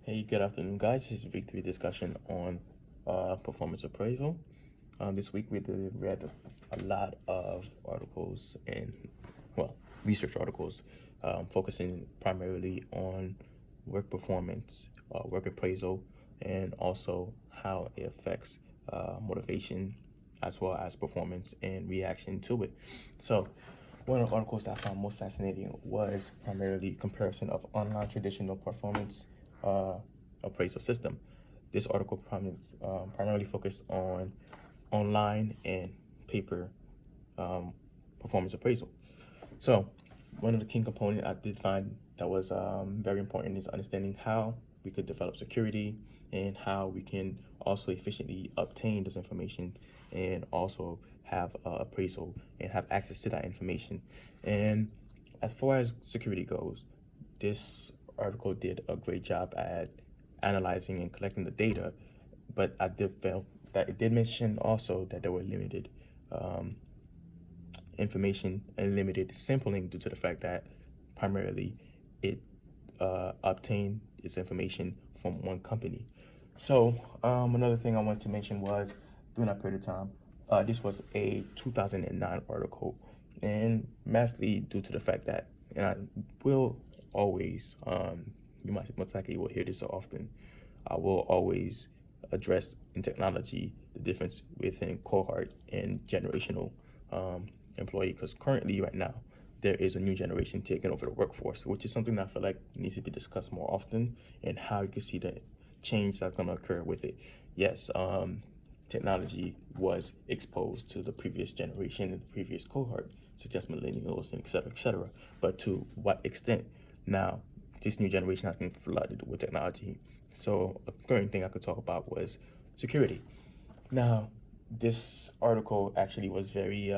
Hey, good afternoon, guys. This is Victory discussion on performance appraisal. This week we read a lot of articles and, well, research articles focusing primarily on work performance, work appraisal, and also how it affects motivation as well as performance and reaction to it. So, one of the articles that I found most fascinating was primarily comparison of online traditional performance uh, appraisal system. This article primarily focused on online and paper um, performance appraisal. So, one of the key components I did find that was very important is understanding how we could develop security and how we can also efficiently obtain this information and also have appraisal and have access to that information. And as far as security goes, this article did a great job at analyzing and collecting the data, but I did feel that it did mention also that there were limited um, information and limited sampling due to the fact that primarily it obtained its information from one company. So another thing I wanted to mention was during that period of time, this was a 2009 article, and mostly due to the fact that, and I will always, you might most likely will hear this so often, I will always address in technology the difference within cohort and generational employee, because currently right now there is a new generation taking over the workforce, which is something that I feel like needs to be discussed more often, and how you can see the change that's going to occur with it. Yes, technology was exposed to the previous generation and the previous cohort, such as millennials and et cetera. But to what extent now this new generation has been flooded with technology. So a current thing I could talk about was security. Now, this article actually was very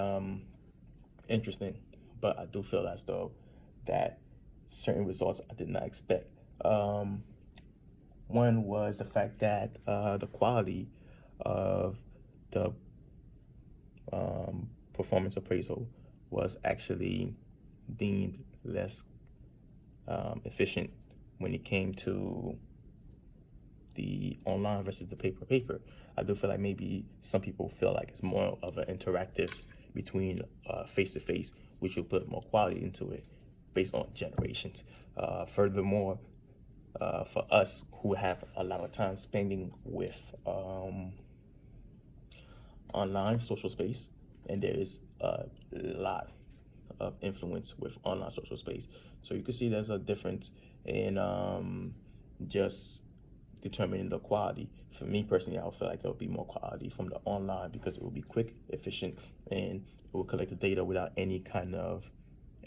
interesting, but I do feel as though that certain results I did not expect. One was the fact that the quality of the performance appraisal was actually deemed less efficient when it came to the online versus the paper. I do feel like maybe some people feel like it's more of an interactive between face to face, which will put more quality into it based on generations. Furthermore, for us who have a lot of time spending with online social space, and there is a lot of influence with online social space. So you can see there's a difference in just determining the quality. For me personally, I would feel like there would be more quality from the online because it will be quick, efficient, and it will collect the data without any kind of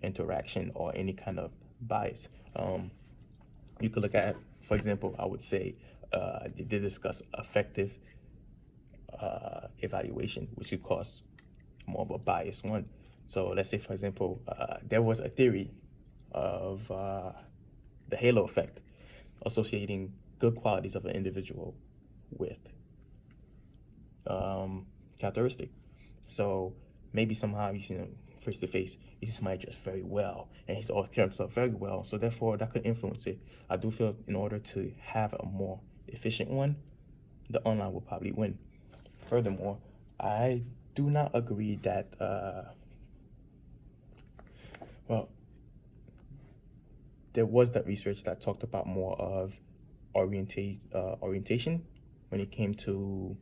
interaction or any kind of bias. You could look at, for example, I would say they did discuss effective evaluation, which would cause more of a biased one. So let's say, for example, there was a theory of the halo effect, associating good qualities of an individual with characteristic. So maybe somehow you see them face to face, you see somebody dressed very well and he's all carrying himself very well. So therefore that could influence it. I do feel in order to have a more efficient one, the online will probably win. Furthermore, I do not agree that well, there was that research that talked about more of orientation when it came to,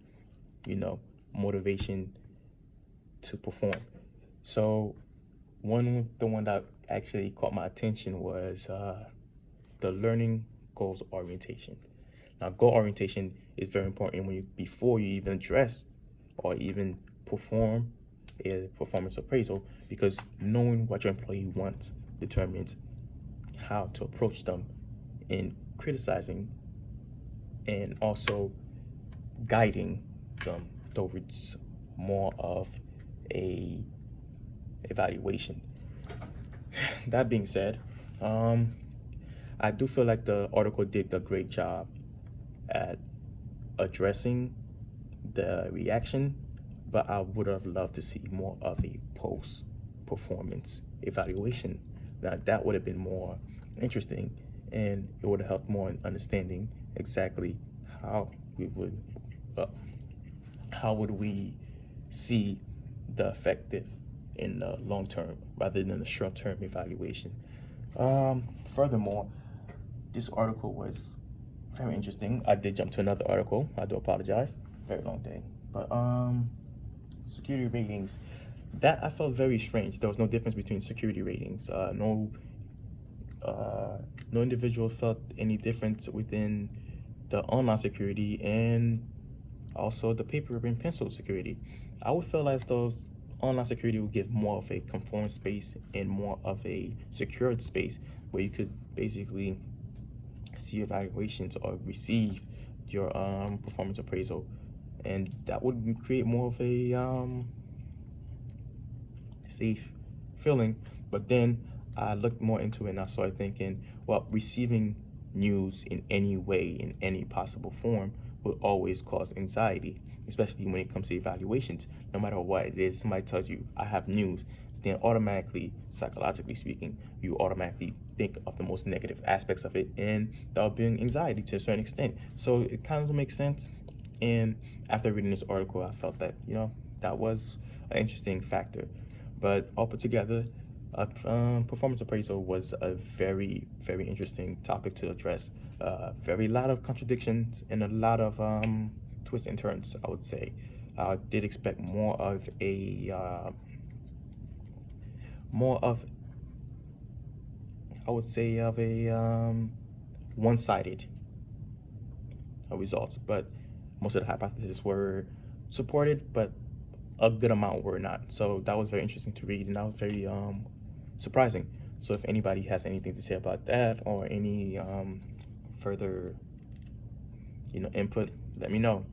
motivation to perform. So the one that actually caught my attention was the learning goals orientation. Now, goal orientation is very important when before you even dress or even perform a performance appraisal, because knowing what your employee wants determines how to approach them in criticizing and also guiding them towards more of a evaluation. That being said, I do feel like the article did a great job at addressing the reaction, but I would have loved to see more of a post performance evaluation. Now, that would have been more interesting and it would help more in understanding exactly how we would, uh, how would we see the effective in the long term rather than the short term evaluation. Furthermore, this article was very interesting. I did jump to another article. I do apologize. Very long day. But security ratings, that I felt very strange. There was no difference between security ratings. No individual felt any difference within the online security and also the paper and pencil security. I would feel as though online security would give more of a conformed space and more of a secured space where you could basically see evaluations or receive your performance appraisal, and that would create more of a safe feeling. But then I looked more into it and I started thinking, well, receiving news in any way, in any possible form, will always cause anxiety, especially when it comes to evaluations. No matter what it is, somebody tells you, I have news, then automatically, psychologically speaking, you automatically think of the most negative aspects of it, and that'll bring anxiety to a certain extent. So it kind of makes sense. And after reading this article, I felt that, that was an interesting factor. But all put together, performance appraisal was a very, very interesting topic to address. Very lot of contradictions and a lot of twists and turns, I would say. I did expect more of I would say, of a one-sided results, but most of the hypotheses were supported, but a good amount were not. So that was very interesting to read, and that was very surprising. So if anybody has anything to say about that or any further input, let me know.